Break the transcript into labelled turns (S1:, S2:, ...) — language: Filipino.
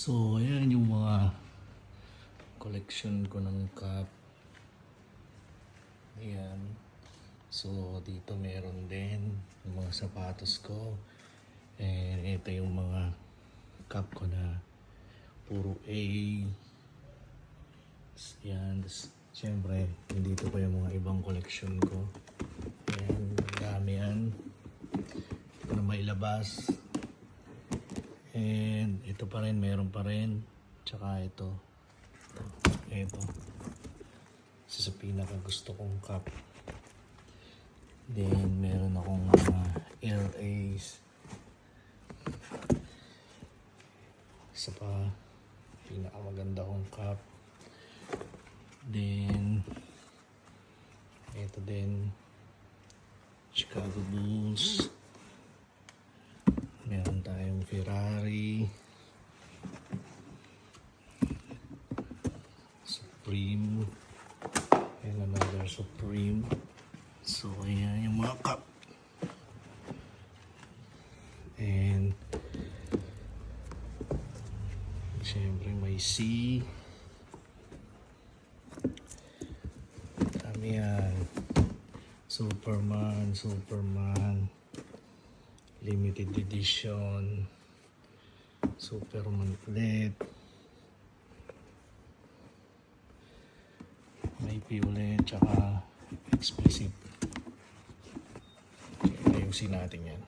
S1: So, ayan yung mga collection ko ng cup. Ayan. So, dito meron din yung mga sapatos ko. And ito yung mga cup ko na puro A. Ayan. Siyempre, dito pa yung mga ibang collection ko. Ayan, dami yan. Ito na mailabas. And ito pa rin, meron pa rin. Tsaka ito. Ito. Isa sa pinaka gusto kong cup. Then meron akong LAs. Isa pa, pinaka maganda kong cup. Then ito din, Chicago Bulls. Meron tayong Ferrari, Supreme, and another Supreme. So ayan yung mga cup. And syempre may C. Dami yan. Superman, limited edition, Superman ulit, may P ulit, tsaka explicit. Ayusin natin yan.